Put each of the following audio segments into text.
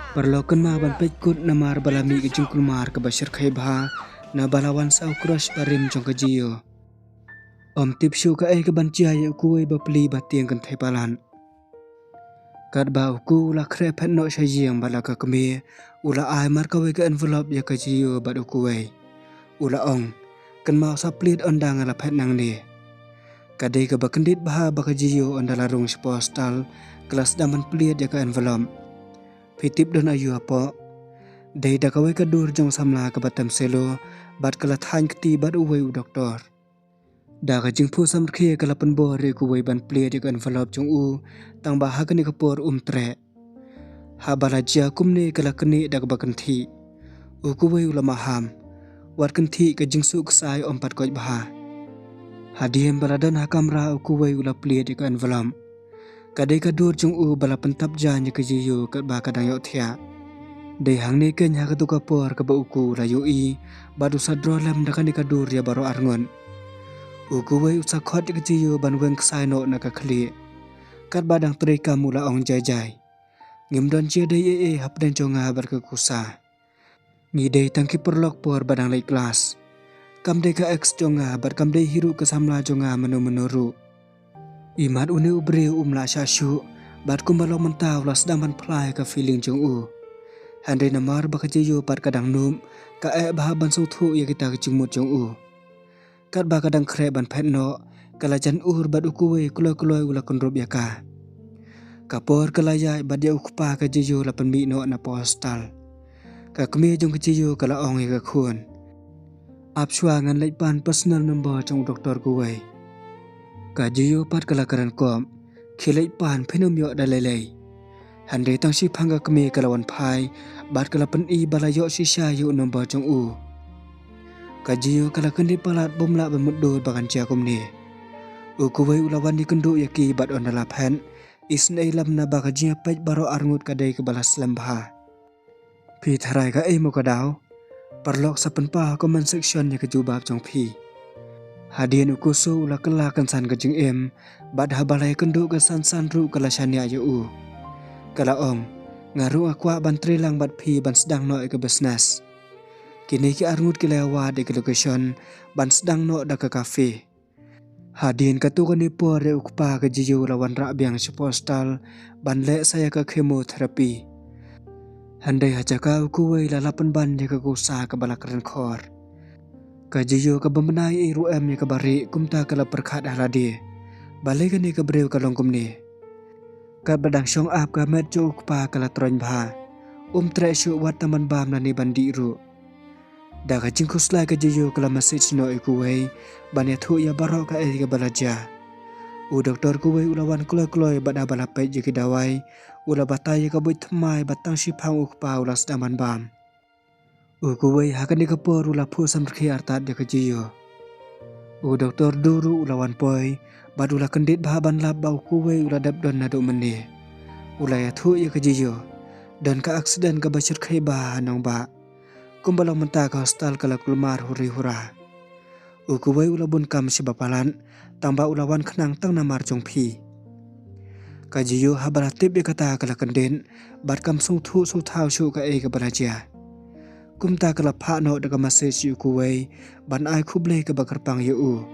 Perlokan ma ban pekut na mar balami ke jungkul mar ke bashir khaibha na balawan sau crush barim jong ke jiyo. Om tip shu ka ke ban jaya kuwe bapli batiang kan thaipalan. Kat ba ku ula kre phet no shajiyang bala ka kami ula ai mar ka we ka envelope ya ka jiyo bad kuwe. Ula ong kan mau saplit ondang ala phet nang ni. Kadai ka bakendit baha baka jiyo ondala rung postal kelas daman pliat ya ka envelope. Pitip don ayu apa. Dai da ka we ka dur jong samla ka batam selo bat kala thain kti bat uwe u doktor. Da ka jing phu sam khie kala pan bo re ku we ban pliat ya ka envelope jong u tang ba ha ka ni ka por tre. Ha bala jia kumne kala kni da ka bakan thi. U ku we ula maham. Wat kan thi ka jing su ksai om pat koj baha. Hadiem bala dan ha kamra u ku we ula pliat ya ka envelope. Kadai ka dur jong u bala pentap jan ya ka jiyo kat ba kadang yo thia. Dei hang ni ken ha ka tu ka por ka ba uku la yo i badu sadro lam da ka ni ka dur ya baro arngon. Uku we usa khot ya ka jiyo ban weng ksai no na ka khli. Kat badang tri ka mula ong jai jai. Ngim don chia dei hap den jonga bar ka kusa. Ngi dei tangki perlok por badang lai kelas. Kam dei ka ex jonga bar kam dei hiru ka samla jonga menu Imat uni ubri umla syasyu bat kumbalong mentau las daman plai ka feeling jong u. Handai namar baka jiyo pat kadang num ka baha ban thu ya kita kecumut jong u. Kat ba kadang kre ban phet no kalajan ur bat ukuwe kuloy ula konrob ya ka. Kapor kalayai bat ya ukpa ka jiyo la penmi no na postal. Ka kemi jong ka jiyo kala ong ya ka khun. Apswa ngan lai pan personal number jong doktor kuwe. Ka jiyo pat kala karan kom khilai pan phenom yo dalai. Handai tang si phanga kami kalawan phai bat kala pen I bala yo si sha yo number jong u. Ka jiyo kala kendi palat bomla bemuddo bakan cia kumni. U kuwai ulawan di kendu yaki bat ondala phen isnai lam na baka jiya pej baro arngut kadai ke balas lembha. Pi tharai ka mo ka daw parlok sa penpa comment section ya ke jubab jong pi. Hadian ukusu ula kela kansan ke jing bat habalai kendu ke san ru kala shania yo u. Kala ong ngaru akwa ban trilang bat pi ban sedang no ke business. Kini ki arngut ki lewa de ke location ban sedang no da ke cafe. Hadin katu ka ni por re ukpa ke jiyo lawan rak biang si postal ban le saya ke chemoterapi. Handai hajaka ukuwe lalapan ban ya ke kusa ke balakaran khor. Ka jiyo ka bamenai iru ya ke bari kumta kala perkhat haladi. Balai ka ni ke brew ka longkum ni. Ka badang syong ap ka met jo ukpa kala troin bha. Tre syu wat taman bam na ni bandi ru. Da ka jingkus lai ka jiyo kala message no ikuwe ban ya thu ya baro ka ke balaja. U doktor kuwe ulawan kloy bada bala pej ki dawai ula batai ka buit thmai batang si phang ukpa ulas daman bam. U kuwe hakani ka por ula phu sam khi artat de ka jiyo. U doktor duru ulawan poi badula kendit bahaban lab bau kuwe ula dap don nadu meni. Ula ya thu ya ka jiyo. Dan ka aksiden ka bashir khaiba nong ba. Kumbalang menta ka hostal kala kulmar huri hura. U kuwe ula bun kam si bapalan tamba ulawan khnang tang namar jong pi. Ka jiyo habala tip ya kata kala kendin bat kam sung thu su thau shu ka ke balajia. Kumta kala pha no daga message yu kuwe ban ai khuble ka bakar pang yu u.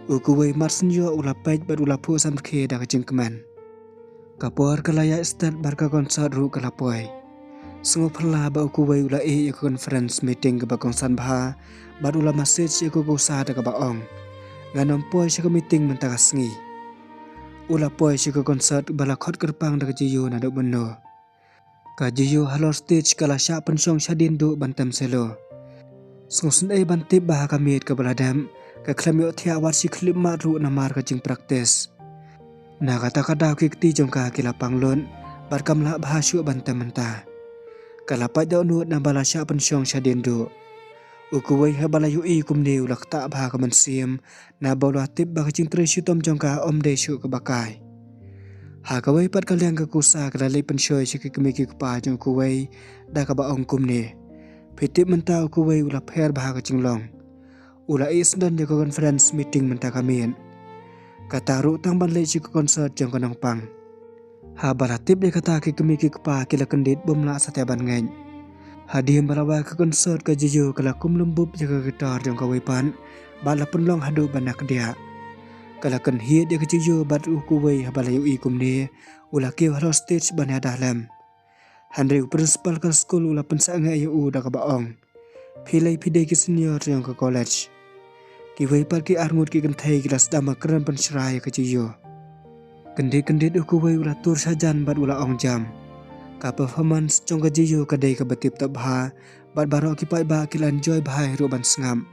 U kuwe marsin yo ula pej bat ula phu sam khe daga jingkman. Kapor kala ya start barka konsert ru kala poi. Sungo phala ba kuwe ula ya conference meeting ka bakong san bha bat ula message ya ko sa daga ba ong. Nganom poi shi ka meeting mentaka sngi. Ula poi shi ka konsert bala khot kerpang daga jiyo na do benno. Ka jiyo halor stage kala sya pensong syadin do bantam selo. Sungusun bantip bah kamit ka baladam ka klamyo thia wat si klip ma ru na mar ka jing practice. Na kata ka daw kikti jong ka kila panglon bar kamla bahasyu bantam menta. Kala pa daw nuot na bala sya pensong syadin do. Ukuway ha bala yu kumni ulak ta bah ka mansim na bawla tip bah ka jing tresyu tom jong ka omde syu ka bakay. Ha kaway pat kalyang ka kusa kalalay pensyoy si kikimiki pa jong kuway da ka ba ong kumni. Pitip menta kuway ula pher bah ka jinglong. Ula isdan ya ka conference meeting menta kamin. Kataru tang ban lay si ka concert jong kanong pang. Ha balatip de kata ki kemi ki kpa ki la kendit bomla satiaban ngeng. Hadim balawa ke konsert ke jijo kala kum lembub jaga gitar jong kawipan bala penlong hadu banak dia. Kala kan hiet dia ke jijo bat ukuwei habalayu I kumne ula kiw halo stage ban ya dalam. Handre principal ke school ula pensanga ayu da ka baong. Pilai pidai ki senior jong ke college. Ki wipan ki arngut ki kentai ki las dama keren pencerai ke jijo. Kendit-kendit ukuwei ula tur sajan bat ula ong jam. Ka performance jong ke jijo kadai ke betip tak bah bat baro ki pai ba ki enjoy bahai ruban sengam.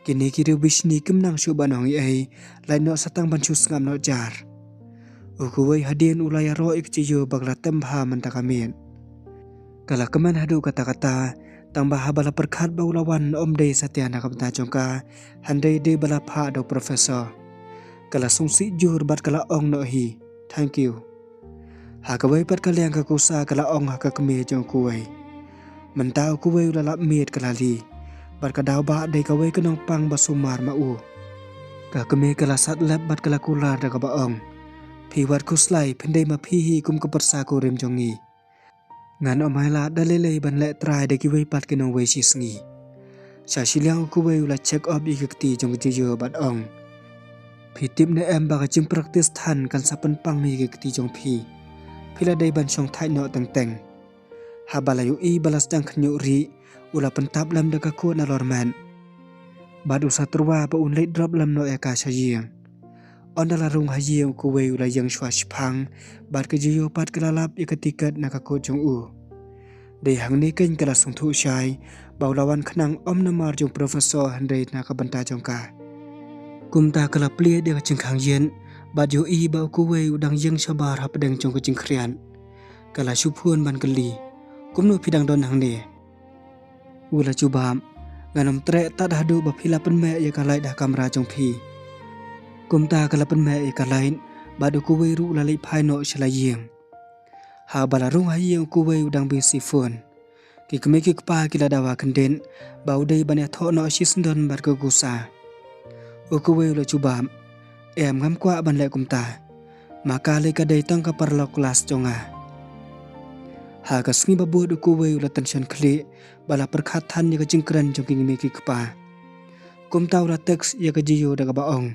Kini kiri bisni kemnang syu banong ai lai no satang ban syu sengam no jar. Ukuwei hadin ulaya ro ik jijo bagla tembha mentakamin. Kala keman hadu kata-kata tambah bala perkhat ba ulawan om dei satiana kamta jongka handai de bala pha do professor. Kala sungsi jur bat kala ong no hi. Thank you. Ha kawai pat kaliang ka kusa kala ong ha ka kemi jong kuwei. Mentau kuwei ula lap miet kala li. Bat ka daw ba dei kawai kenong pang basumar ma u. Ka kemi kala sat lap bat kala kular da ka baong. Pi wat kuslai pendai ma pi hi kum ka persa ku rim jong ngi. Ngan om hai la dalele ban le trai de ki wei pat kenong wei si sngi. Sa siliang kuwei ula check up I kekti jong jijo bat ong. Pi tip ne em ba ka jim practice than kan sapen pang mi kekti jong pi. Pila dai ban song thai no teng-teng. Ha balayu I balas dang khnyu ri ula pentap lam da ka ku na lorman. Bad usa turwa pa un late drop lam no eka sayang. Ondala rung hayang kuwei ula yang shwa shpang bad ke jiyo pat kelalap I ketikat na ka ku jong u. Dei hang ni ken kala sung thu shai baulawan khnang om namar jong professor handai na ka banta jong ka. Kumta kala plie de ka chingkhang yen bad yo I ba kuwei udang yang sabar ha pedang jong ka jingkhrian. Kala syuphuan ban keli. Kumno pidang don hang ni. Ula cubam nganom tre tak hadu ba phila pen me ya kalai dah kamera jong phi. Kumta kala pen me ya kalai badu kuwei ru lalai phai no shalayeng. Ha bala rung hayeng kuwei udang bi sifun. Ki kemi ki kpa ki dawa kenden ba udai ban ya tho no sisndon bar ka gusa. Kuwei ula cubam em ngam kwa ban le kumta. Maka le ka dei tang ka parlo kelas jonga. Ha ka sngi babu du kuwei ula tension kli bala perkhat than ya ka jingkran jong ki ngemi ki kpa. Kumta ula teks ya ka jiyo da ka baong.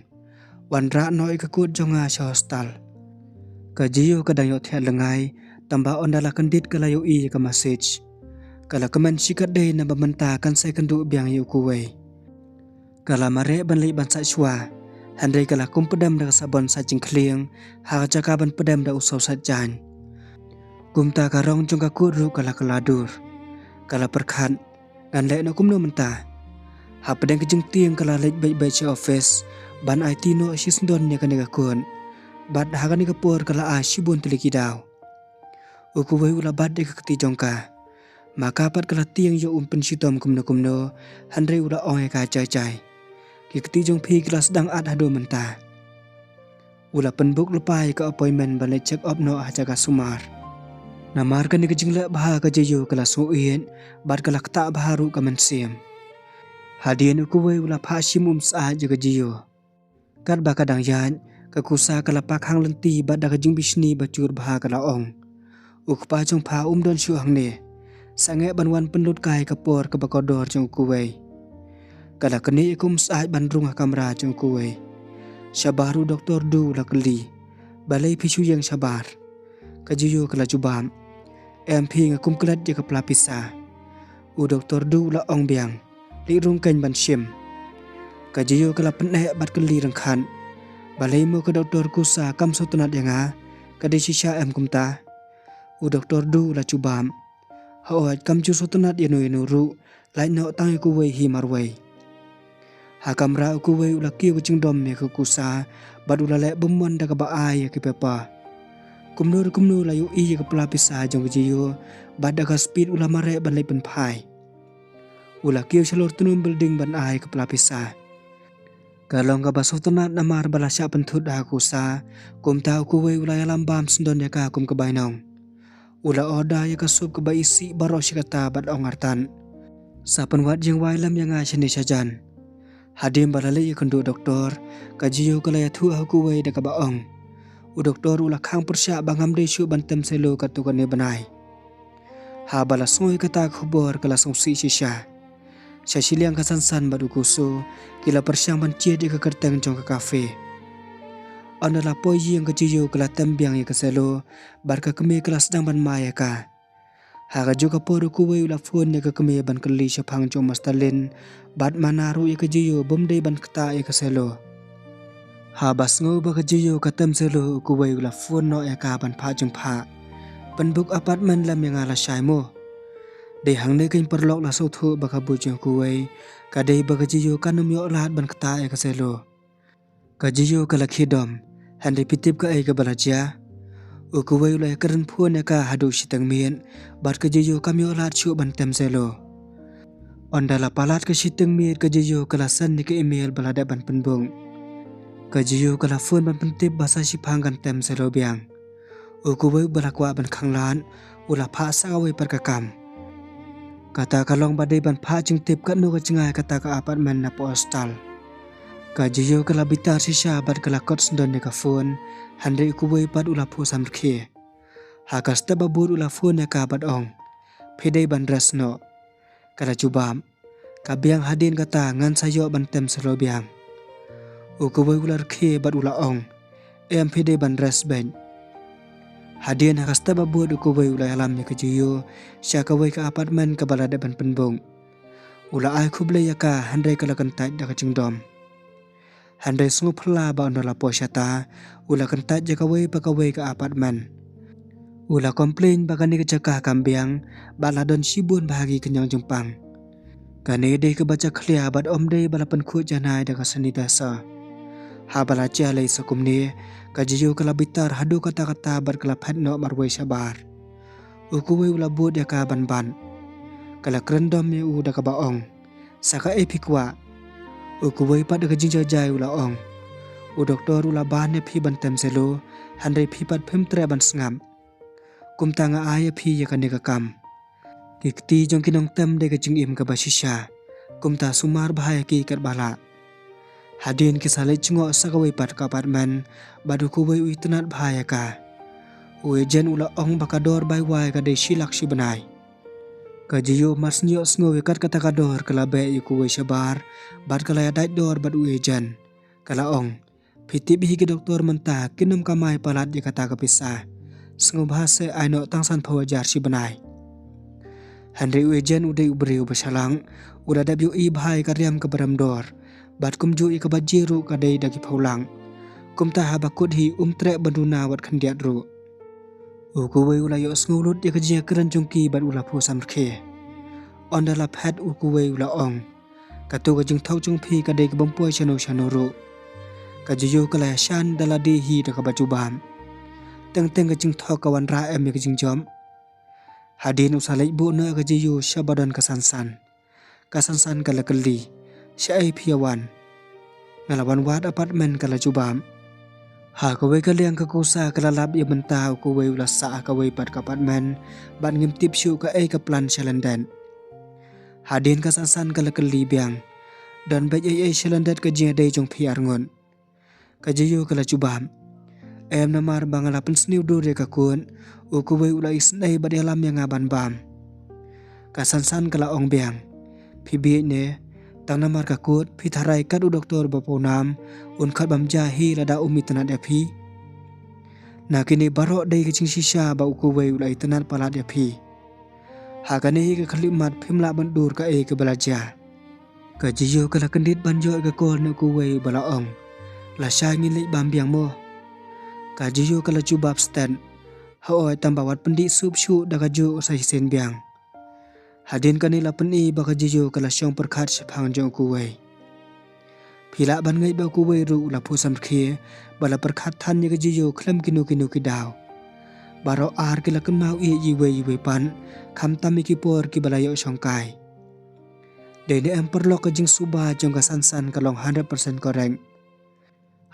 Wan ra no I ka kut jonga sa hostal. Ka jiyo ka dang yo thia lengai tamba ondala kendit ka layo I ka message. Kala keman sikat dei na bamenta kan sai kendu biang yu kuwei. Kala mare ban li ban sa shwa. Handai kala kum pedam da sabon sa jingkliang ha jaka ban pedam da usau sa jan. Kumta ka rong jong ka kut ru kala kaladur. Kala perkhat ngan le no kumno menta. Ha pedang kejeng tiang kala lek baik-baik si office ban IT no sisndon ya kan ka kun. Bad ha kan ka por kala a sibun teliki daw. Ukuwei ula bad de ka keti jongka. Maka pat kala tiang yo pensitom kumno handai ula ong ka cai-cai. Ki keti jong phi kelas dang at hado menta. Ula penbuk lepai ka appointment ban le check up no ha jaga sumar. Namar kan ka jingla bah ka jeyo kala suien bad kala kta baharu ka mensim. Hadian ukuwei ula phashim sa jaga jiyo. Kat ba kadang yan ka kusa kala pakhang lenti bad da ka jing bisni bacur bah kala ong. Ukpa jong pha don syu hang ne. Sange banwan penlut kai ka por ka bakodor jong kuwei. Kala keni ikum sa ban rung kamera jong kuwei. Sabaru doktor du la keli. Balai pisu yang sabar. Kajiyo kala jubam. MP ngakum kelat je ka pelapisa. U doktor du la ong biang. Li rung ken ban sim. Kajiyo kala penek bat keli rengkhan. Balai mo ka doktor kusa kam sotunat yang a. Kadi sisa em kumta. U doktor du la jubam. Haoat kam ju sotunat yanu ru. Lai no tang kuwei hi marwei. Ha kamera kuwei ula kiu kucing dom ya kusa. Bad ula lek bemon da ka ba ai ki pepa. Kumnur la yu I ka pelapisa jong jiyo. Bad da ka speed ula mare ban lai pen phai. Ula kiu salur tunum building ban ai ka pelapisa. Kalong ka baso tenat namar bala sya penthut da kusa. Kum tau kuwei ula yalam bam sendon ya ka kum kebainong. Ula oda ya ka sup ka ba isi baro si kata bad ongartan. Sa penwat jeng wailam yang a sini sajan. Hadim balale ya kendu doktor. Kajiyo kala ya thu kuwei da ka baong. U doktor ula khang persya bangam de shu bantem selo katukane banai. Ha bala soi kata khubor kala songsi shisha. Syashiliang kasansan badu kuso kila persyang bancie de kerteng jong ke kafe. Andala poyi yang kejiyo kala tembiang ya keselo barka keme kala sedang ban maya ka. Haga juga poru kuwe ula phone ya keme ban keli syapang jong mastalin bat manaru ya kejiyo bomde ban keta ya keselo. Ha bas ngo ba kejiyo katem selo kuwe ula phone no ya ka ban pha jong pha. Penbuk apartmen lam yang ala syai mo. De hang ne kain perlok la sotho baka bujong kuwe kadai ba kejiyo kanum yo lahat ban keta ya keselo. Kejiyo kala khidom hande pitip ka ai ka balaja. Ukuwe ulai keren puan ya ka hadu sitang mien bat kejiyo kami olat syuk bantem selo. Ondala palat ke sitang mien kejiyo kelasan ni ke email balada ban penbung. Kejiyo kala phone ban pentip bahasa sipang kan tem selo biang. Ukuwe balakwa ban khanglan ula pha sawe perkakam. Kata kalong badai ban pha jing tip ka nu ka cengai kata ka apartmen na postal. Kejiyo kala bitar sisa bat kala kot sendon ya ka phone. Handai ukuwe pat ula pu samrke. Hakas tababur ula phone ya ka bat ong. Pedai ban resno. Kala cubam. Kabiang hadin kata ngan sayo ban tem selo biang. Ukuwe ula rke bat ula ong. Pedai ban res ben. Hadin hakas tababur ukuwe ula alam ya kejiyo. Syakawe ka apartmen ka balada ban penbung. Ula ay kuble ya ka handai kala kentat da kacingdom. Handai sungu pela ba ondola posyata, ula kentat jakawe pakawe ke apartmen. Ula komplain bakani kecakah kambiang, bala don sibun bahagi kenyang jempang. Kane deh kebaca klia bat om deh bala penkut janai daka sanitasa. Ha bala jalai sakumni, kajiyo kala bitar hadu kata-kata bat kala phetno marwai sabar. Ukuwe ula bud yaka ban-ban. Kala kerendom ya u daka baong. Saka epikwa. Ukuwe pat daka jingjajai ula ong. U doktor ula bahne phi bantem selo, handai phi pat phim tre ban sngam. Kumtanga aya phi ya kanega kam. Kikti jong kinong tem de kajing im ka basisha. Kumta sumar bahaya ki kat bala. Hadin kisale cungo sakawe pat ka apartmen, badu kuwe ui tenat bahaya ka. Ue jen ula ong bakador bai wai ka de shilak shi banai. Kajiyo mas nyok sngo kat kata kador kala be yu kuwe shabar, bat kala ya dait dor bat ue jen. Kala ong, pitip hi ke doktor mentah kinum kamai palat ya kata kepisah. Sngo bahasa aino tangsan pawajar shi banai. Handai ue jen udai ubriu basalang, udah dabiu i bahai karyam ke beram dor. Bat kumju i ke bajiru kadai dagi paulang. Kumta habakut hi trek banduna wat kandiat ru. Ukuwe ula yo sngulut ya kejia keren jungki bat ula pu samrke. Ondala pet ukuwe ula ong. Katu kajing tau jungpi kadai ke bampuai chano ru. Kajiyo kala shan dala dehi daka bajubam. Teng-teng kajing tau kawan raem ya kajing jom. Hadin usalai bu na kajiyo syabadan kasansan. Kasansan kala keli. Syai piawan. Ngalawan wat apartmen kala jubam. Ha kawe kaliang kakusa kalalap ya mentah kawe ula saa kawe pat apartmen ban ngimtip syu ka ka plan syalandan. Hadin kasansan kala keli biang. Dan baik syalandat kajia day jong piar ngon. Kajiyo kala jubam. Namar bangalapan sniu dur ya kakun. Kawe ula isnay badalam yang ngaban bam. Kasansan kala ong biang. Pibi ne. Tang namar kakut pitharai kat u doktor baponam unkat bamjahi lada umi tenat yapi. Na kini barok day kecing sisa ba ukuwe ulai tenat palat yapi. Hakane ke kalimat pimla bandur ka ke belaja. Kajiyo kala kendit banjo ke kol na ukuwe balaong. La syai ngilik bambiang mo. Kajiyo kala jubab stand. Haoy tambawat pendi sup syu da kaju usai sen biang. Hadin kanila peni baka jiyo kala syong perkat sepang jong kuwe. Pila ban ngai ba kuwe ru ula pusam khe bala perkat tan ya jiyo klem kinu kidaw. Baro ar kila kemau yiwe pan kam tami kipor ki balayo syongkai. Dene emperlo kajing suba jong kasansan kalong 100% koreng.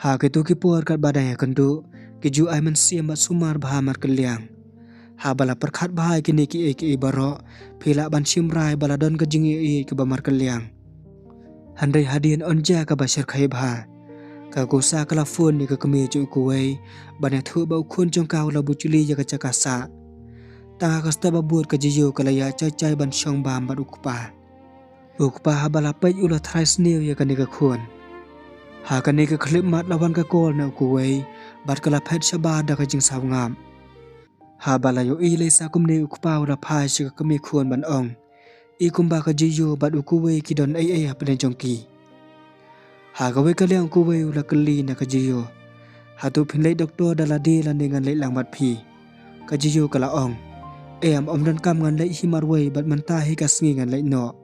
Ha kitu kipor kat badaya kendu kiju ay man siam bat sumar bahamar keliang. Ha bala perkat bahai kini ki baro pila ban simrai bala don kajing ke bamar keliang. Handai hadin onja ka basir khai bha. Kagusa kala phone ni kakami jong kuwei banyak thu bau khun jong kau la buculi ya kacakasa. Tanga kasta babur ka jiyo kala ya cai ban shong bam bat ukpa. Ukpa habala pej ula thrais new ya kanika khun. Ha kanika klip mat lawan ka kol na kuwei bat kala pet shaba da ka jing saw ngam. Habala yo ile sa kumne ukpa ula phai shi kakami khun ban ong. Ikumba ka jiyo bat ukuwei kidon ai hapden jongki. Hagawe kaliang kuwe ula kali na kajiyo. Hatu pinlay doktor daladi landingan lay lang matpi. Kajiyo kalaong. Am omdan kam ngan lay himarway bat mantahi kasngi ngan lay no.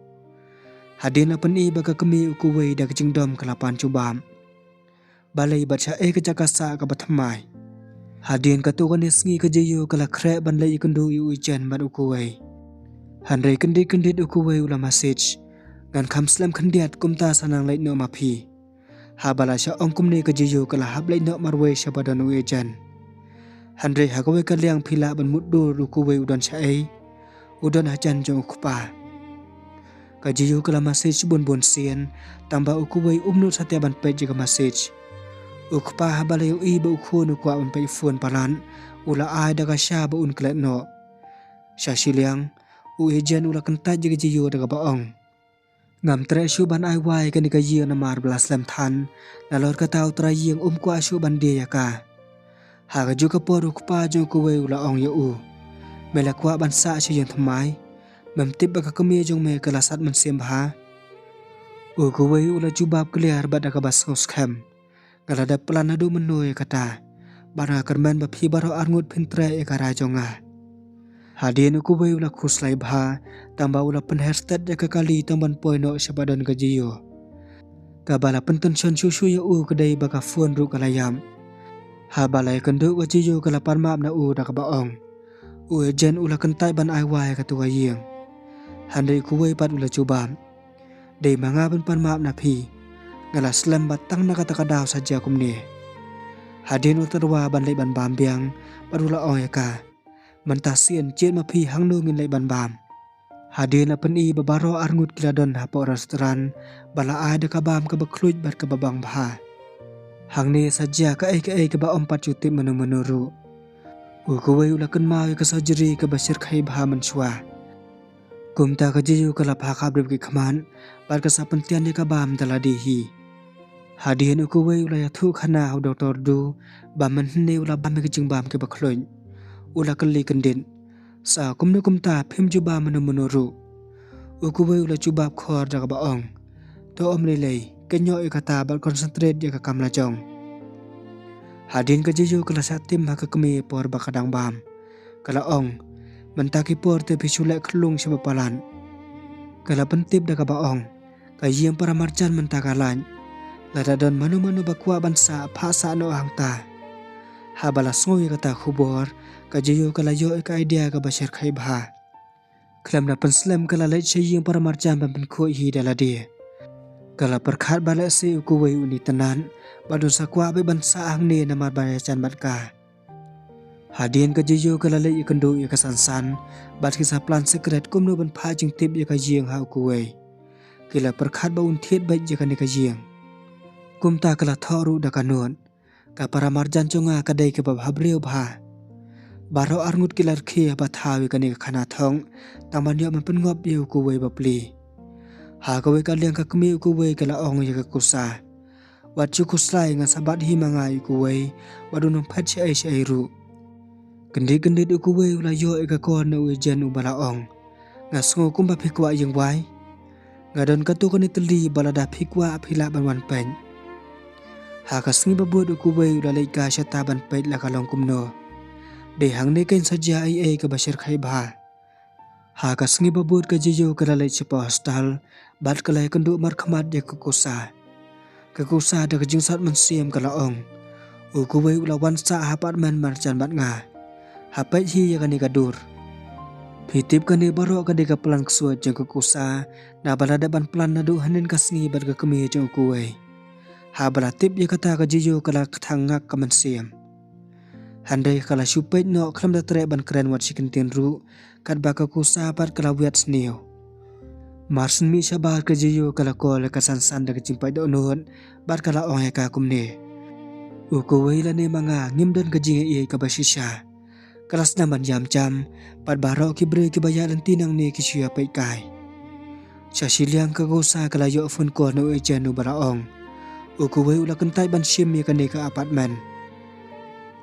Hadin na pani baga kami ukuwe da kajingdom kalapan cubam. Balay bat siya kajakasa kabathamay. Hadin katukan isngi kajiyo kalakre ban lay ikundu iuijan bat ukuwe. Hanray kendit ukuwe ula message. Ngan kamslam kendiat kumta sanang lay no mapi. Habala siya ongkumne kajiyo kala hablay no marwe siya badan uejan. Handre hagawe kaliang pila ban muddo rukuwe udon siya ay. Udon hajan jong ukupa. Kajiyo kala message bun siyan. Tamba ukuwe umnut sa tiaban pej jika message. Ukupa habala yung iba ukun ukwa unpay phone palan. Ula ay daga siya ba unklet no. Siya siliang. Uejan ula kentaj jika jiyo daga baong. Ngam tre shu ban ai wai kanika yiang na mar belas lem tan na lor ka tau tra yiang kwa shu ban dia ka. Haga juga por ukpa jong kuwe ula ong ya u. Mela kwa ban sa shu yang thamai. Mem tip baka kami jong me kelasat men sim ha. U kuwe ula jubab clear bat ka bas ngos kem. Ngalada plan adu menoi kata. Bara kermen bapi baro arngut pintre e kara jonga. Hadin kuwe ula kuslai bha. Tambah ula penherstat ya kekali tamban poino sepadan gajiyo. Kabala pentension susu ya u kedai baka phone ru kalayam. Habalai kenduk gajiyo kalapan maap na u da kabaong. U ejen ula kentai ban ai wai katua yiang. Handai kuwe pat ula cubam. Dei manga pan maap na pi. Ngala slam batang na katakadaw saja kumne. Hadin utarwa ban lay ban bambiang. Parula ong ya ka. Mentasian jen mapi hang nungin lay ban bam. Hadin apan i babaro arngut kiladon hapo restoran bala ada kabam kabakluj bat kababang baha. Hang ni saja ka ai ba ompat cuti menuru. Ukuwe ulakan mau ka surgery ka basir khai baha menswa. Kumta ka jiyu kala phaka brib ki khaman bat ka sapantian ni kabam daladihi. Hadin ukuwe ulaya thu khana hu doktor du ba man ni ula bam ki jingbam ki bakluj. Ula kali kendin. Sa kumna kumta phim juba menuru. Ukuwe ula jubab khor daga baong. To om lelay kenyo ikata bal concentrate ya ka kamla jong. Hadin ka jiyo kala satim ha kami por bakadang bam. Kala ong mentaki por te pisulek klung sa papalan. Kala pentip daga baong. Kayang para marjan mentakalan. Ladadon manu bakwa bansa phasa no hangta. Habala songi kata khubor. Kajiyo kalayo ika idea ka basir khai bha. Klam na penslam kala lait sayang para marjan pampin ko hi daladi. Kala perkhat bala si ukuwe uni tenan. Badun sakwa be bansa ang ni na marbayacan bat ka. Hadin kajiyo kala lait ikandu ika sansan. Bat kisah plan sekret kumno ban pajing tip ika jiyang ha ukuwe. Kila perkhat ba untiet bait jika ni kajiyang. Kumta kala thoru da kanun. Ka para marjan chunga kadai ke babhabriyo bha. Baro arngut kilar kia bathawi kani khana thong taman yo man pengop yo kuwe bapli. Ha kawe kaliang ka kami kuwe kala ong ya ka kusa. Wat chu kuslai nga sabat hi mangai kuwe badun phat ai ru. Kendi kuwe ula yo ka kon na ujen ubala ong. Nga sngo kumba phikwa yang wai. Nga don katu kani teli balada phikwa phila ban pen. Ha ka sngi babud kuwe ula leika syata ban pet la kalong kumno. De hang ne ken saja ai ka basir khai bha. Ha ka sngi babut ka jiyo kala lai chipa hostal bat kala kandu mar khamat ya kukusa. Kukusa da jingsat mensiam kala ong. Ukuwe ula wansa apartment marjan bat nga. Ha pai hi ya kani kadur. Pitip kani baro ka de ka plan ksuat jang kukusa na balada ban plan nadu hanin ka sngi bat ka kami jang ukuwe. Ha bala tip ya kata ka jiyo kala kathangak ka mensiam. Handai kala supet no klam da tre ban kren wat chicken tin ru kat baka ku sapat kala wiat sneo. Marsin mi sabar ke jiyo kala kol ka sansan da kajimpai do nuhun bar kala ong ka kumne. Uku wei ne manga ngimdan ka jinga iye ka basisha. Kelas naman jam jam pad baro ki bre ki bayaran tinang ne ki siya pai kai. Sa siliang ka gosa kala yo fun ko no e janu baraong. Uku wei ula kentai ban sim ya kane ka apartment.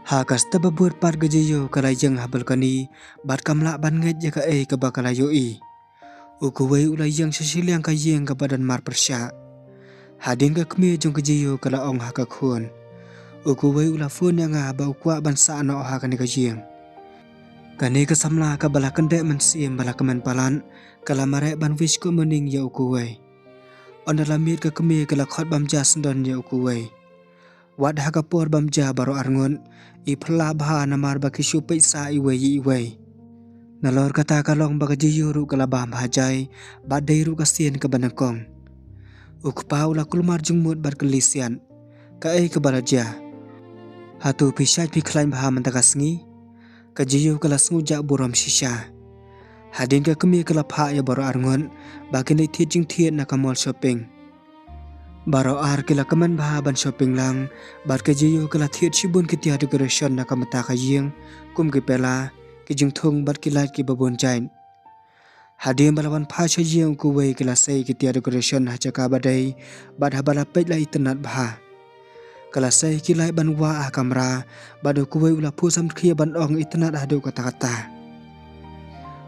Hakas tababur par gajiyo kala jeng habal kani bat kamla ban nget ya ka e ka bakala yo i. Uku wei ula yang sa siliang ka yeng ka badan mar persya. Hadin ka kme jong gajiyo kala ong haka khun. Uku wei ula fun yang ba ukwa ban sa no ha kane ka yeng. Kani ka samla ka bala kende man sim bala kemen palan kala mare ban wish ko mening ya uku wei. On dalam mir ka keme kala khot bam jas don ya uku wei. Wad haka por bam ja baro arngon i phla bha namar ba kishu paisa i wei. Nalor kata kalong ba jiyuru kala bam hajai ba deiru ka sien ka banakong. Uku paula kulmar jungmut bar kelisian ka e ka balaja. Hatu pisat pi klaim bha mantagasngi kajiyo kala senguja buram shisha. Hadin ka kemi kala pha ya baro arngon bakini thijing thiet na ka mall shopping. Baro ar kala kaman bha ban shopping lang bar kajiyo kala thiet shibun kitia decoration na ka mata ka yeng kum ki pela ki jing thung bar ki light ki babon jain. Hadin balawan pha cha yeng ku wei kala sei kitia decoration ha cha ka badai bad ha bala pet la itnat bha. Kala sei kilai ban wa a kamera badu kuwei ula pusam khia ban ong itna adu kata-kata.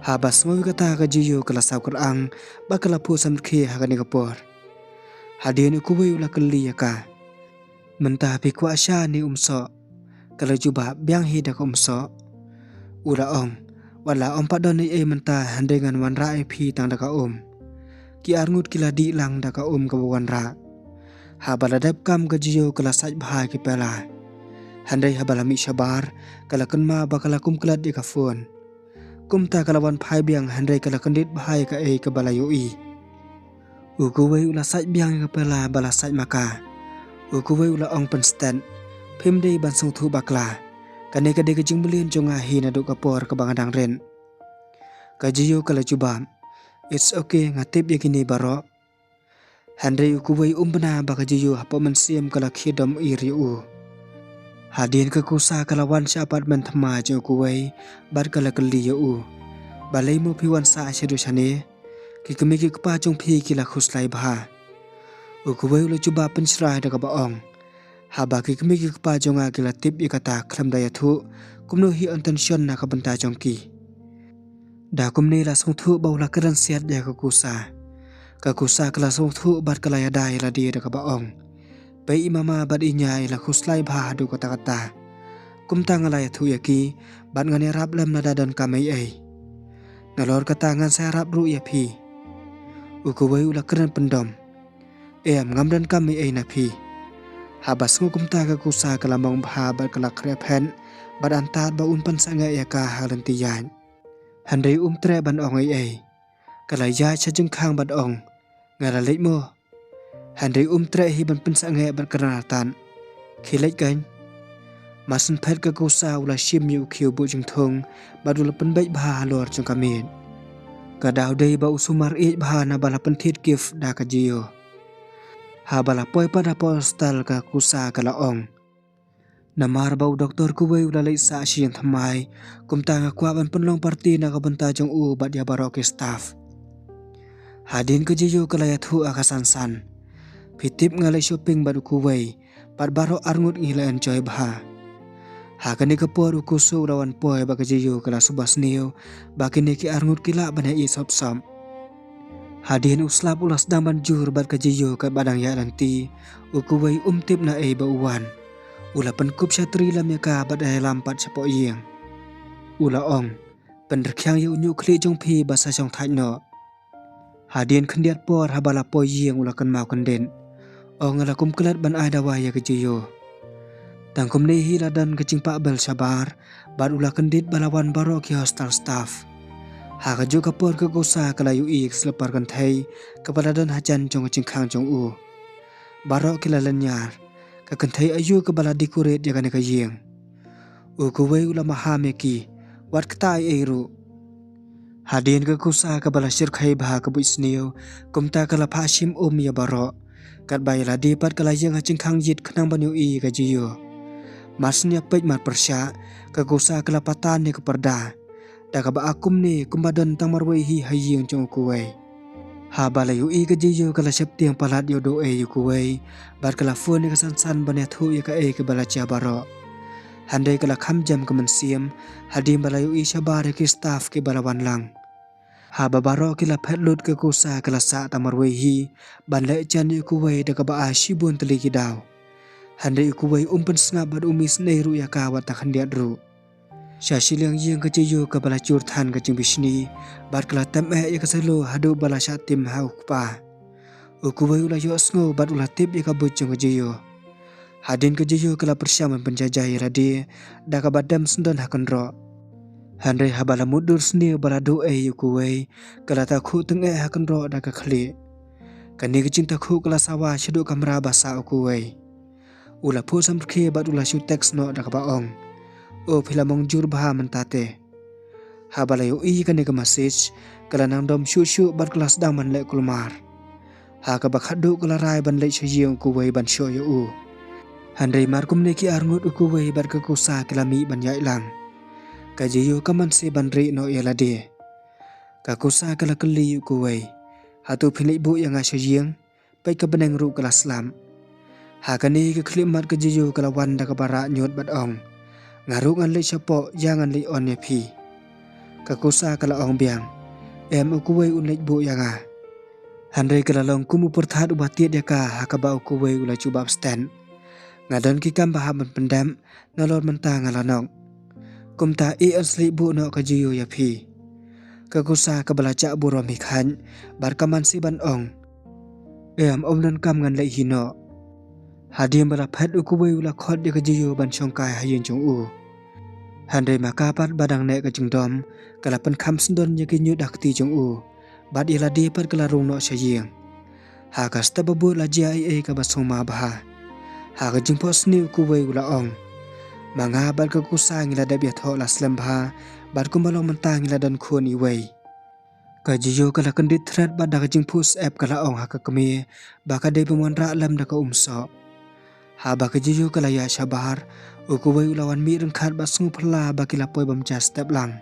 Habas ngoi kata ka jiyo kala saukar ang bakala pusam khia hakani kapor. Hadin kuwei ula keli ka. Mentah pi kwa sha ni umso. Kala juba biang hida ka umso. Ula ong wala om padon ni mentah handengan wan ra pi tang da ka Ki arngut kila di lang da ka ka wan ra. Habaladap kam gajiyo kala saj bhai ki pela. Handai habalami sabar kala kenma bakala kum kelat di ka phone. Kum ta kalawan phai biang handai kala kendit bhai ka e ka balayo i. Uku wei ula saj biang ka pela bala saj maka. Uku wei ula ong pen stand. Pim dei ban sung thu bakla. Kane ka de ka jing belin jonga hi na do ka por ka bangadang ren. Gajiyo kala jubam. It's okay ngatip yakini baro. Handai uku wei umbana baka jiyo hapa mensiam kala khidam iri u. Hadin ke kusa kala wan sa apartment thama je uku wei bar kala kali u. Balai mo pi wan sa shedu shane ki kemi ki kpa jong phi kila khuslai bha. Uku wei ula cuba pensrai da ka baong. Haba ki kemi ki kpa jonga kila tip ikata khlam daya thu kumno hi intention na ka banta jong ki. Da kumni la sung thu baula keran siat ya ka kusa. Kakusa kala sung thu bat kala yadai la di da ka baong. Pai imama bat inyai la khuslai bha du kata-kata. Kumta ngala ya thu yaki bat ngani rap lam na dadan kamai ai. Nalor kata ngan saya rap ru ya phi. Uku wei ula keren pendom. Em ngamdan kamai ai na phi. Habas ngu kumta kakusa kala mong bha bat kala krepen bat antat ba unpan sanga ya ka halantiyan. Handai tre ban ong ai. Kala ya cha jeng khang bat ong. Ngala leit mo. Handai tre hi ban pensa nge ban keranatan. Khilait gain. Masan phet ka kusa ula shim yu khiu bu jeng thong badula penbait bha lor jong kamin. Kadaw dei ba usumar i bha na bala penthit gift da ka jiyo. Ha bala poi pada postal ka kusa kala ong. Namar bau doktor kuwei ula leit sa siyang thamai kumta nga kwa ban penlong parti na kabanta jong u bat ya baroke staff. Hadin ke jiyo kala ya thu akasan-san. Pitip ngalai shopping baru kuwei pat baro arngut ngila enjoy bha. Hakani kapor ukusu ulawan poi baka jiyo kala subas niyo bakini ki arngut kila bana i sop-som. Hadin uslap ulas daman jur bat ka jiyo ka badang ya nanti ukuwei tip na e ba uwan. Ula penkup syatri lam ya ka bat ay lampat sapo iyeng. Ula ong penderkyang ya unyu kli jong pi basa jong thaj no. Hadin kendiat por habala po yeng ula kan mau kenden. O ngala kum kelat ban ada waya ke jiyo. Tangkum nehi ladan kecing pak bel sabar bat ula kendit balawan baro ki hostel staff. Haka juga por ke gosa kalayu ik selepar kan thai kepada dan hajan jong kecing khang jong u. Baro ki lalanyar ka kan thai ayu ke bala decorate ya kan ka yeng. U kuwei ula mahame ki wat ketai eiru. Hadin ke kusa ke bala syirkai bah ke buisniu kumta ke la phashim ya baro kat bai la dipat ke la yang hacing khang jit khnang banyu I ke jiyo masnya pej mar persya ke kusa ke la patan ni ke perda da ka ba akum ni kumbadon tamar wei hi haying jong kuwei ha bala yu I ke jiyo ke la syep tiang palat yo do yu kuwei bar ke la fun ni ke san ban ya thu ya ke ke bala cha baro handai ke la kham jam ke mensiam hadim bala yu I shabar ke staff ke bala wan lang ha babaro kila phetlut ke kusa kala sa tamarwei hi ban le chan yu kuwei da ka ba a shibun teli ki daw hande yu kuwei umpen snga bad umis nei ru ya ka wa ta khandiat ru sha shiliang yeng ke jiyo ka bala chur than ke jing bisni bar kala tam ya ka selo hadu bala sha tim ha ukpa u kuwei ula yo sngo bad ula tip ya ka bujung ke jiyo hadin ke jiyo kala persyaman penjajah radi da ka badam sendon hakan ro Handai habala mudur seni balado yu kuwei kala takhu teng hakan ro da ka khli kani ke cinta khu kala sawa shedu kamera basa kuwei ula phu sam khe bad ula shu text no da ka baong o philamong jur bha mentate habala yu I kani ke message kala nang dom shu bad kelas dang man le kulmar ha ka bakhadu kala rai ban le chiyong kuwei ban sho yu handai mar kum ne ki arngut kuwei bad ka kusa kelami ban yai lang kajiyo kaman se banri no yalade kakusa kala kali kuwei hatu philip bu yang asyang pai ka beneng ru kala slam hakani ke klimat kajiyo kala wanda ka bara nyot bat ong ngaru ngan le chapo yangan le on phi kakusa kala ong biang em kuwei unlek bu yanga handai kala long kumu perthat ubatiet ya ka hakaba kuwei ula cubab stand ngadon ki kam baham pendam nalon mentang ngalanong kumta asli bu no kajiyo ya phi kakusa ka balaca burom hikhan bar kaman si ban ong omnan kam ngan lai hino hadim bala phat ukuwei ula khot de kajiyo ban chongkai hayin jong u handai makapat badang ne ka jingdom kala pan kham sendon ya kinyu dakti jong u bad ila de par kala rung no sayeng ha ka stababu la jia ka basoma bah ha ka jingpo sni ukuwei ula ong Manga bad ka kusang ila dabia tho la slembha bad kumbalong mentang ila dan khon iwei ka jiyo kala kendit thread bad da jing push app kala ong ha ka kami ba ka de pemon ra lam da ka umso ha ba ka jiyo kala ya shabar ukuwei ulawan mi reng khat ba sungu phla ba kila poi bam cha step lang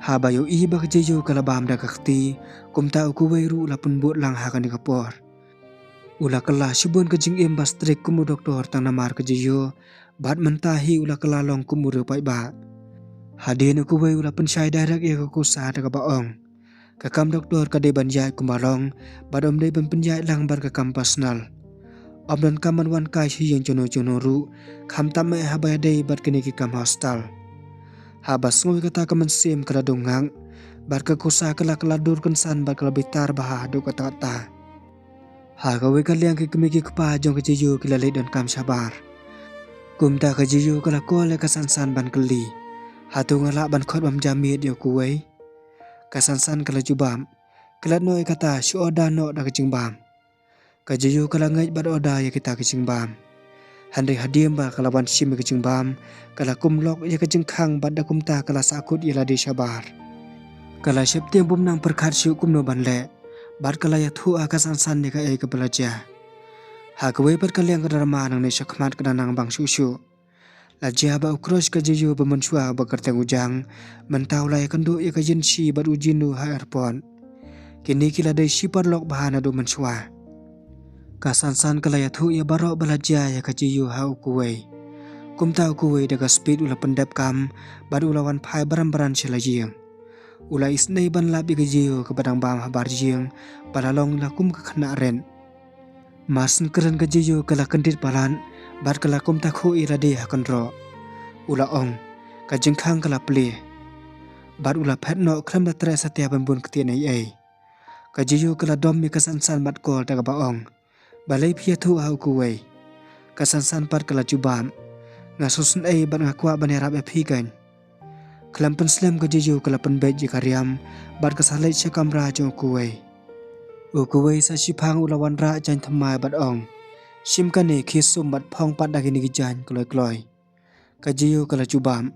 ha ba yo I ba ka jiyo kala bam da ka khti kumta ukuwei ru la pun but lang ha ka ni ka por ula kala shibun ka jing em ba strik kumu doktor tang namar ka jiyo bad mentahi ula kelalong kumuru pai ba hadin kuwei ula pensyai direct ya ku sa da ka baong kakam doktor ka de banjai kumalong badom de ban penjai lang bar ka kam personal obdan kaman wan kai shi yang jono ru kham tam me habaya de bad kini ki kam hostel habas ngoi kata kaman sim kala dongang bar ka kusa kala dur kan san bar kala bitar bah do kata ta ha ka we ka liang ki kemi ki pa jong ka jiyo kila le don kam sabar kumta ka jiyo kala kole kasansan ban keli hatu ngala ban khot bam jamit yo kuwei kasansan kala jubam kala noi kata shu oda no da jingbam ka jiyo kala ngai bad oda ya kita ka jingbam handai hadim ba kala ban sim ka jingbam kala kumlok ya ka jingkhang bad da kumta kala sakut ila de sabar kala septiang bum nang perkhat shu kumno ban le bad kala ya thu a kasansan ne ka ka belaja Hakwe per kaliang kadarma nang ne shakmat kadanang bang susu. Lajia ba ukros ka jiyo ba mensua ba kerteng ujang. Mentau lai kendo ya ka jinsi ba ujinu ha airpon. Kini kila day sipar lok bahana do mensua. Kasansan kalaya thu ya baro balajia ya ka jiyo ha ukuwe. Kumta ukuwe daga speed ula pendep kam. Badu ulawan pai baran-baran sila jiyang. Ula isnay ban labi ka jiyo ka badang bam habar jiyang. Palalong lakum ka kana ren. Masin keren ka jiyo kala kendit balan bad kala kum takhu irade hakan ro ula ong ka jingkhang kala ple bad ula phet no khram da tre satya bambun kti nei ka jiyo kala dom mi kasansan bad kol ta ba ong balai phia thu ha ku wei kasansan pat kala jubam ngasusun bad ngakwa banera be phi kan khlam pen slam ka jiyo kala pen be ji karyam bad ka salai che kamra jo ku wei ukuwei sa shipang ulawan ra jan thamai bat ong sim kane khisum bat phong pat dagini gijan kloi kloi kajiyo kala jubam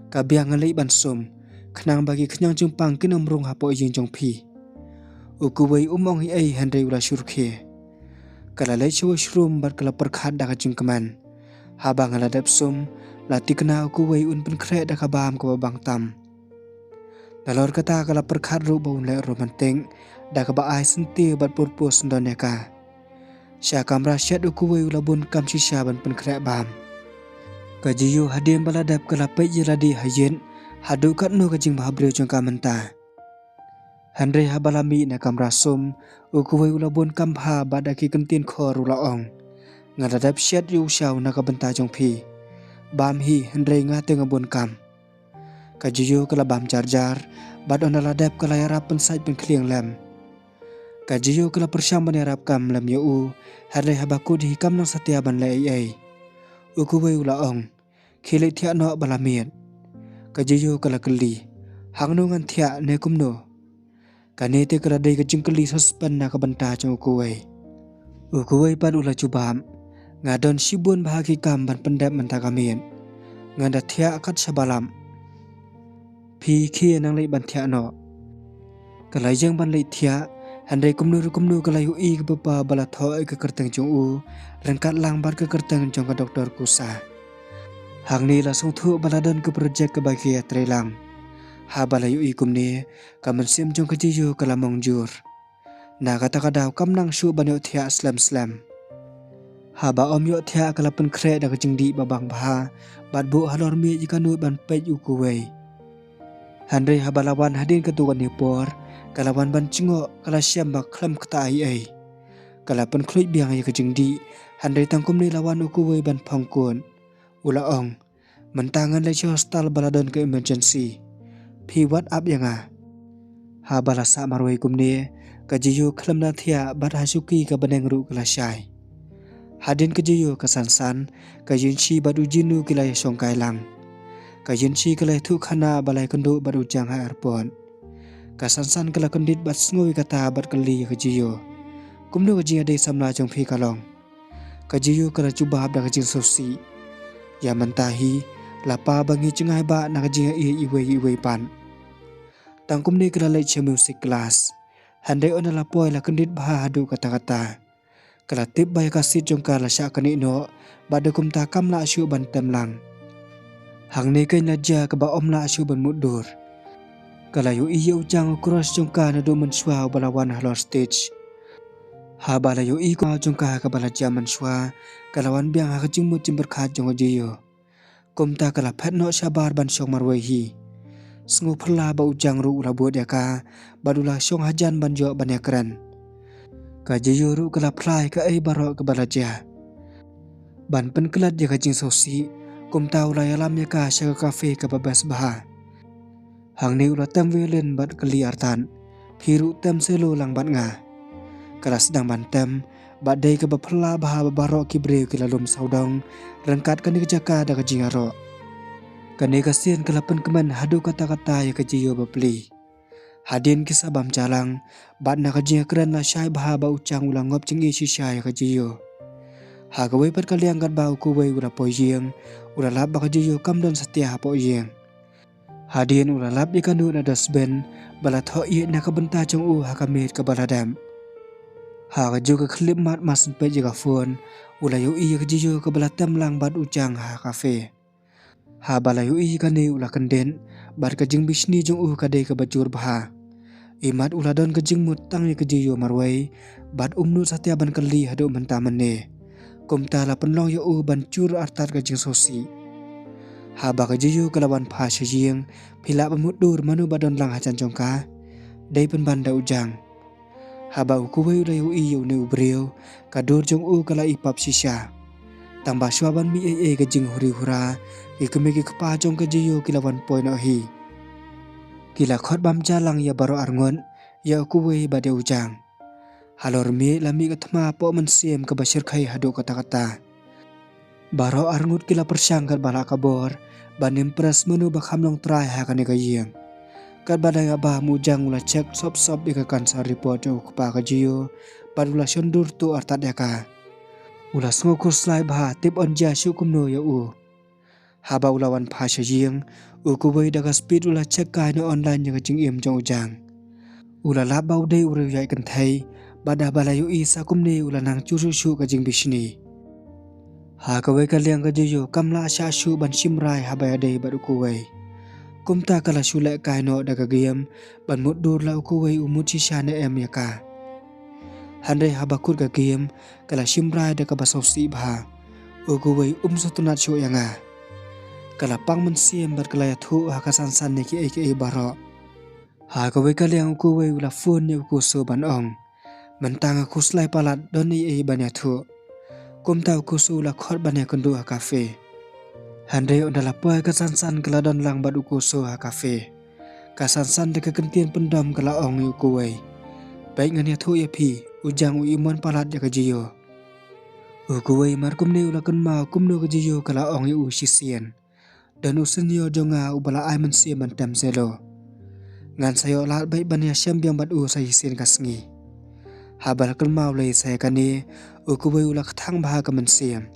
ka biang ngalei ban sum Kenang bagi kenyang jumpang kinam rung hapo yin jong pi. Ukuwei umong hi ai Henry ula surke. Kala lai chawa shroom bat kala perkhat dak jing keman. Habang ala dap sum lati kena ukuwei un pen krek dak bam ko bang tam. Nalor kata kala perkhat ru baun le romanting dak ba ai senti bat purpose ndoneka. Sya kamra syat ukuwei ula bun kam shisha ban pen krek bam. Kajiyo hadim baladap kala pe jeladi hayen hadu kat no kajing bahabreu jong kamenta. Henry habalami na kamra sum ukuwei ula bun kam ha badaki kentin khor ula ong. Ngadadap syat yu shaw na kabenta jong pi. Bam hi Henry ngate ngabun kam. Kajiyo kala bam jar bad on aladap kala yarap pensait pen kliang lem. Kajiyo kala persyam ban yarap kam lem yu Henry habakud hi kam nang satia ban lai ai. Ukuwei ula ong khile thia no balamiat. Kajiyo kala keli hangno ngan thia ne kumno. Kanete kala dai kajing keli sospan na kabenta jong ukuwei. Ukuwei pan ula cubam ngadon sibun bahagi kam ban pendap mentakamian. Nganda thia akat sabalam. Pi kia nang lai ban thia no. Kalai jang ban lai thia Henry kumnu kalai ui ke bapa bala thoi ke kerteng jong u rengkat lang bar ke kerteng jong ke doktor kusa. Hang ni la song thu baladon ke projek ke bagi trelang. Ha bala ui kumni kamen sim jong ke jiyo kala mongjur. Na kata kadaw kam nang shu ban yo thia slam. Ha ba om yo thia kala pen krek dak jingdi babang baha bat bu halor mi jika nu ban pej ukuwei. Henry habalawan hadin ketuan ni por kalawan ban cingo kala syam bak klam kata ai. Kala pen kluit biang ai kejingdi Henry tangkum ni lawan ukuwei ban pangkun. Ula ong mentangan le hostal baladon ke emergency. Pi WhatsApp yang ha balasa marwai kumni kajiyo klam na thia bat hasuki ka baneng ru kala syai. Hadin kajiyo kasansan kajin chi bat ujinu kila songkai lang. Kajin chi kala thu khana balai kendu bat ujang ha arpon. Kasansan kala kendit bat ngoi kata bat kali kajiyo. Kumno kajiyo dei samla jong pi kalong. Kajiyo kala cubab da kajin sosi. Ya mentahi lapa bangi cengai ba na kajiyo iwei pan. Tangkum ni kala lecture music class. Handai ona lapoi la kendit bah hadu kata-kata. Kala tip bay kasit jong kala syak kani no bada kum takam la asyu ban temlang. Hang ni kain laja ke ba om la asyu ban mudur. Kala yu iya ujang cross jong ka na do menswa balawan halor stage. Ha bala yu i ko jong ka bala jaman swa kalawan biang ha kajing mut jimber khat jong jiyo. Kum ta kala phat no sabar ban syong marwai hi. Sengu perla ba ujang ru ula buat ya ka badula syong hajan ban jo ban yakran. Kajiyo ru kala plai ka ai baro ke balaja. Ban pen kelat ya kajing sosi kum tau la yalam ya ka sya kafe ke babas baha. Hang ni ula tem violin bat keli artan. Hiru tem selo lang bat nga. Kala sedang ban tem bat dai ke bapela baha babaro kibreu ke lalum saudong rengkat kani kejaka da kajing aro. Kani kasian kala pen keman hadu kata-kata ya kajiyo bapeli. Hadin kisah bam jalang bat na kajiya keren la syai baha ba ucang ulang ngop cing isi syai kajiyo. Ha kawai pat kali angkat ba ukuwei ula poyeng ula lap ba kajiyo kam don setia poyeng. Hadin ula lap ikan du na dasben balat ho iya na kabenta cong ha kamit ka baladam. Ha kajiyo ka klip mat masen pe jika phone ula yu iya kajiyo ka balatam lang bat ucang ha kafe. Ha balayu iya kani ula kenden bat kajing bisni jong kadai ka bajur baha. Imat uladon kejing mutang ni kejiyo marwai bat umnu satia ban keli hadu mentamane. Kumta la penlong yo ban cur artat kejing sosi. Haba kejiyo kelawan pa syajing pila pemudur manu badon lang hajan jongka. Dai pen banda ujang. Haba ukuwei ulayu iyo ne ubreo kadur jong kala ipap sisya. Tambah syuaban mi kejing huri hura ikemiki kepa jong kejiyo kilawan poin hi. Kila khot bam jalang ya baro arngon ya ukuwei bade ujang. Halor mi lami ketma po mensiem ke basir kai hadu kata-kata. Baro arngut kila persyang kat bala kabor banim pres menu bakham long trai ha kani kayeng. Kat badai abah mujang ula cek sop-sop ika kansa report jo kepa kajiyo badula syondur tu artat ya ka. Ula sengukur slai bah tip on ja syukumno ya Haba ulawan phasha jiang ukuwei daga speed ula check kai no online yang jing im jong ujang. Ula labau dei ura yai kan thai bada balayu isa kumni ula nang churu shu ka jing bishni. Ha kawai ka liang ka jiyo kamla sha shu ban shimrai haba dei bad ukuwei. Kumta kala shulek kai no daga giyam ban mut dur la ukuwei umut shisha ne em yaka. Handai habakut ka giyam kala shimrai daga basau si bha. Ukuwei satunat shu yanga. Kala pang mensiam bat kala yathu hakasan san ne ki baro. Ha kawai ka liang ukuwei ula phone ne uku so ban ong. Mentang aku selai palat don ban yathu. Kumta uku so ula khot ban yakundu ha cafe. Handai ondala poy kasan kala don lang bat uku so ha cafe. Kasan deka kentian pendam kala ong ukuwei. Baik ngan yathu yapi ujang uimon palat ya kajiyo. Ukuwei mar kumne ula kan mau kumno kajiyo kala ong u sisian. Dan usenyo jonga ubala ai mensiam bantam selo. Ngan sayo lat baik ban ya syam biang bat u sa hisin kasngi. Habal kan mau lei saya kani ukuwei ula kathang baha ka mensiam.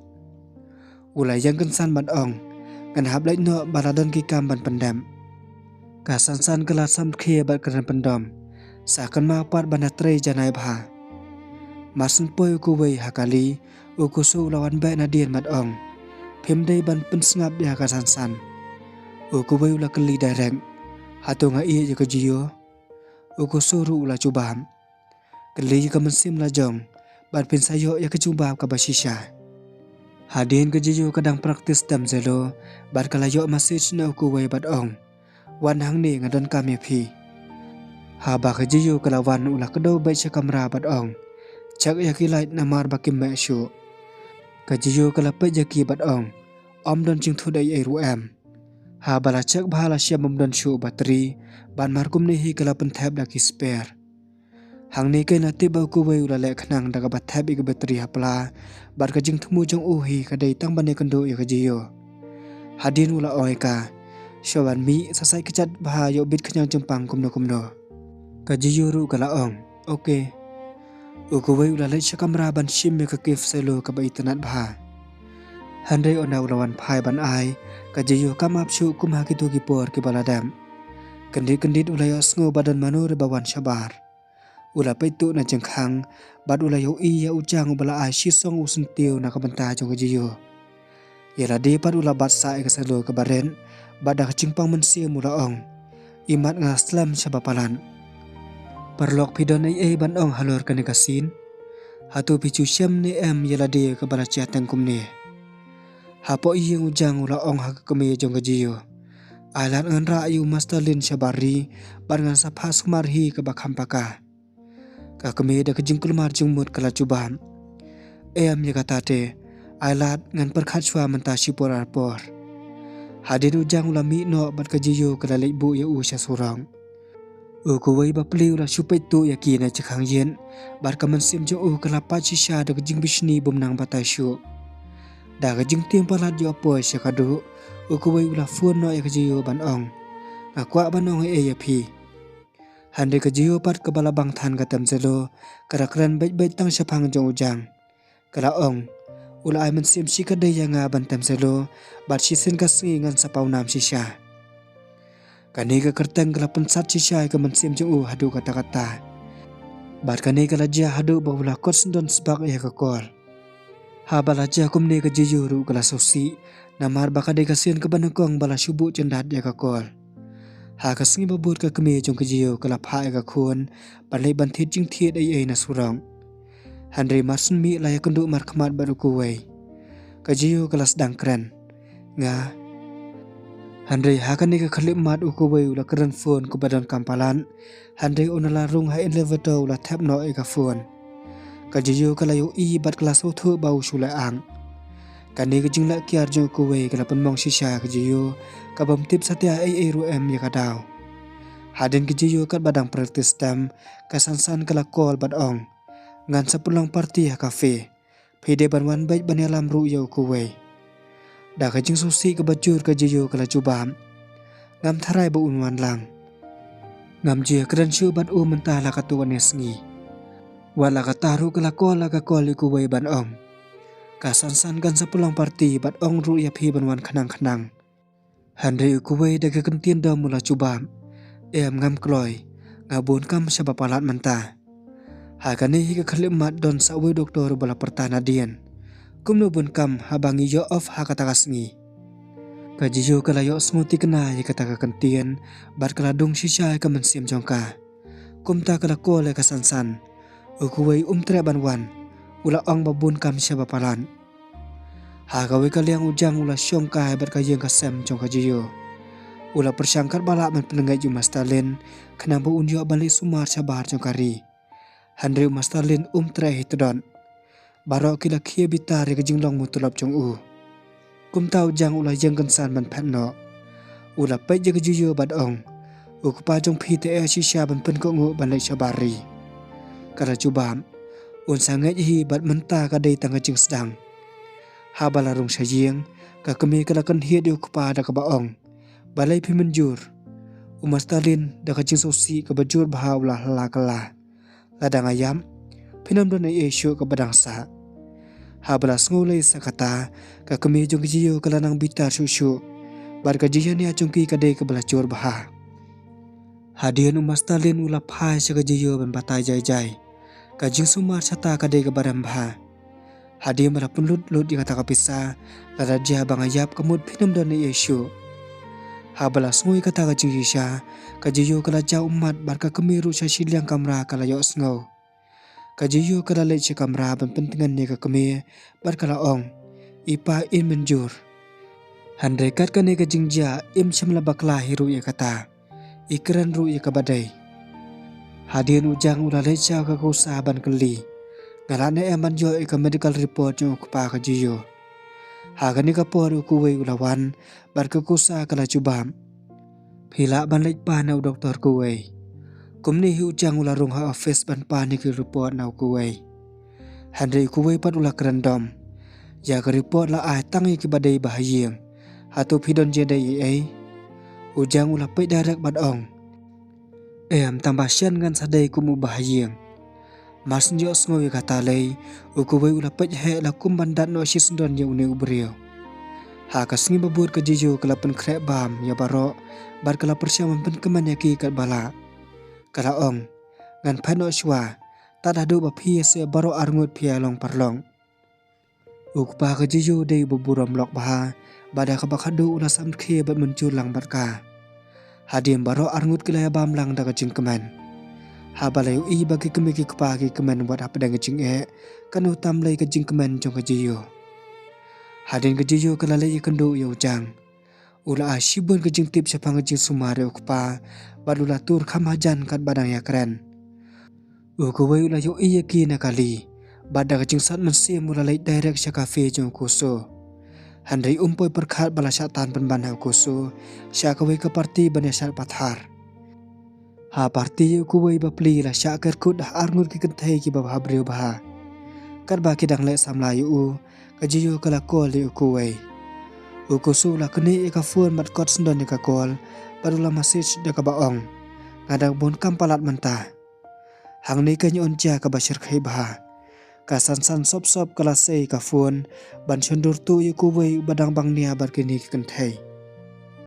Ula yang kensan ban ong ngan hablai no baladon ki kam ban pendam. Kasan kala sam khie bat kan pendam. Sakan mau pat ban trei janai baha. Masun poi ukuwei hakali ukusu lawan baik nadien mat ong. Pemdai ban pensengap dia kasan. Ukuwei ula keli direct. Hatunga iya je kejiyo. Ukusuru ula cubam. Keli ka mensim la jong. Ban pensayo ya kecubam ka basisha. Hadien kejiyo kadang praktis dam zelo. Ban kalayo message na ukuwei bat ong. Wan hang ni ngadon kami pi. Haba kejiyo kalawan ula kedau baik sa kamera bat ong. Cak ya kilait namar bakim me syu. Kejiyo kalapet jaki bat ong. Om don jing thudai ai ruam. Ha bala cak bahala syam don syu bateri. Ban markum ni hi kalapen tab daki spare. Hang ni kai nati ba ukuwei ula lek khnang daga bathab ik bateri hapla. Bat ka jing thumu jong uhi kadai tang bane kendo ya kejiyo. Hadin ula oi ka. Syawan mi sasai kecat baha yo bit kenyang jempang kumno. Kejiyo ru kala ong. Oke. Ukuwei ula lek kamera ban shim me ka kif selo ka ba internet baha. Handai ona ulawan phai ban ai. Kajiyo kamap syu kumha kitu kipor ki baladam. Kendit ula yo sngo badan manur bawan syabar. Ula paitu na jengkhang. Bad ula yo iya ujang ubala ai shisong usentiu na kabenta jong kajiyo. Yala di pad ula bat sa ke selo ke baren. Badak jingpang mensiam ula ong. Imat nga slam syabapalan. Perlok pidon ai ban ong halor kanikasin. Hatu picu syam ni em yala di ke bala ciatang kumni. Hapo iyeng ujang ula ong hak kemi jong kajiyo. Alat ngan ra'yu mastalin syabari. Bar ngan sapas marhi ke bakhampaka. Ka kemi da kejing kulmar jengmut kala cubam. Em ya katate. Alat ngan perkhat syua menta syipor arpor. Hadin ujang ula mi no bat kajiyo kala leibu ya usya surang. Ukuwei bapli ula syupai tu yakina cekhang yen. Bar kamansim jong kala pachisya da kejing bishni bumnang batai syu. Da kejing tiang palat jo apoy syakadu. Ukuwei ula phone no ya kejiyo ban ong. Ngakwa ban ong ya pi. Handai kejiyo pat kebala bang than katam zelo. Karakran baik-baik tang syapang jong ujang. Kala ong. Ula ai mensim sikadai yang ban tam zelo. Bat sisen kasngi ngan sapau nam sisya. Kani ka kerteng kala pensat sisya ka mensim jong hadu kata-kata. Bat kani kala jia hadu bahula kot sendon sebak ya kekol. Habala jia kumne ka jiyuru kala sosi. Namar bakadai kasian ke banakong bala syubu cendat ya kekol. Ha kasngi babut ka kemi jong kejiyo kala pha ya kakun. Panlai bantit jing tiet ai na surang. Handai marsun mi laya kenduk markhamat baru kuwei. Kejiyo kala sedang keren. Nga. Handai hakani ka khalip mat ukuwei ula keren phone ku badan kampalan. Handai onala rung ha elevator ula tap no ka phone. Kejiyo kala yo i bat kala sothu bau sula ang. Kani kejing la kiar jong kuwei kala penmong sisya kejiyo. Kabam tip satya ai ru em ya kadaw. Hadin kejiyo kat badang praktis dam. Kasan kala call bat ong. Ngan sepulang parti ha kafe. Pede banwan baik banyalam ru ya kuwei. Da kejing susi ke bajur kejiyo kala cubam. Ngam tharai ba unwan lang. Ngam jia keren syu bat mentah la katuan esngi. Wala kataru kala call kuwei ban ong. Kasan kan sepulang parti bat ong ru ya phi banwan khanang. Handai ukuwei daga kentien da mula cubam. Ngam kloy. Ngabun kam sabapalat mentah. Hakane hika khalimat don sawi doktor bala pertana dian. Kumno bun kam habangi yo of hakatakas ngi. Kajiyo kalayo smuti kena ya kataka kentien bat kaladung shisha ka mensim jongka. Kumta kala kole kasansan. Ukuwei tre banwan. Ula ong babun kam sabapalan. Hagawi kaliang ujang ula syongka bat kayeng kasem jongka jiyo. Ula persangkat balak men penengai Mas Stalin kenapa unjuk balik sumar sabar jongkari. Handri Mas Stalin tre hitudon. Barok kila kia bitar ya kejinglong mutulap jong Kum tau jang ula jeng kensan ban patno. Ula pej jaga jiyo bat ong. Ukupa jong PTE shisha ban pen kongu ban lek sabari. Kala cubam. Sangat hi bat mentah kadai tangga jeng sedang. Habalarung sajing. Kami kalakan hiat di ukupa ada kebaong. Balai pi menjur. Mas Stalin da kajing sosi ke bajur bahaulah lalakala. Ladang ayam. Pinam dan isu ke badangsa. Habalas ngulai sakata kami jong jiyo kelanang bitar susu. Bar kajian ni acungki kadai ke belacur bahah. Hadian Mas Stalin ulap hai sekajiyo ban batai jai. Kajing sumar sata kadai ke baram bahah. Hadian merapun lut di kata kapisa. Lada dia bang ayap kemud pinam dan isu. Habalas ngui kata kajing yisha. Kajiyo kalaja umat bar kemiru sasiliang kamera kalayok sengau. Kajiyo kala lece kamera ban pentingan ni kami bar kala ong. Ipa in menjur. Handai kat kane kajing ja im semla bakla hiru ya kata. Ikran ru ya kabadai. Hadian ujang ula lece ka kusa ban keli. Ngalane eman jo ika medical report yung kupa kajiyo. Hagani kapor ukuwei ulawan bar kusa kala cubam. Pila ban lek panau doktor kuwei. Kumni hi ujang ula rung ha office ban panik report na ukuwei. Handai ukuwei pat ula kerendom. Ya ke report la ai tangi ke badai bahayeng. Hatu pidon jedai ai. Ujang ula pek darak bat ong. Tambah sian ngan sadai kumu bahayeng. Mas njo ngoi kata lei. Ukuwei ula pek he la kum bandat no sisndon ya uni ubrio. Hakas ngi babur ke jijo kelapen krek bam ya barok. Bar kala persiaman pen kemanyaki kat bala. Kala ong. Ngan pano shwa. Tadadu bapi se baro arngut pia long parlong. Ukpa ke jijo dei buburam lok baha. Bada kabakadu ula samkhe bat muncul lang barka. Hadim baro arngut kilaya bam lang daga jing keman. Habalayu i bagi kemiki kepagi keman buat apa dengan jing kanu tamlai ke jing keman jong kejiyo. Hadin kejiyo kelalai ikendu ya ujang. Ula asyibun ke jing tip sepang jing sumare ukpa. Badula tur kamajan kat badang ya keren. Ukuwei ula yu iya kina kali. Bada ke jing sat mensim ula lait direct sya kafe jong kuso. Handai umpoi perkhat bala syatan penbanhau kuso. Sya kawai ke parti banyasat pathar. Ha parti ukuwei bapli la sya kerkut dah arngut ki kentai ki babha brio baha. Kat ba kidang lek samlayu u. Kajiyo kala kol li ukuwei. Ukusu la keni ika fuan mat kot sendon ika kol. Badula masij deka baong. Ngadang bon kampalat mentah. Hang ni kanyi onja ka basyir kai baha. Kasan-san sop-sop kala sei ka fuan. Ban syundur tu ukuwei badang bang nia bar kini ki kentai.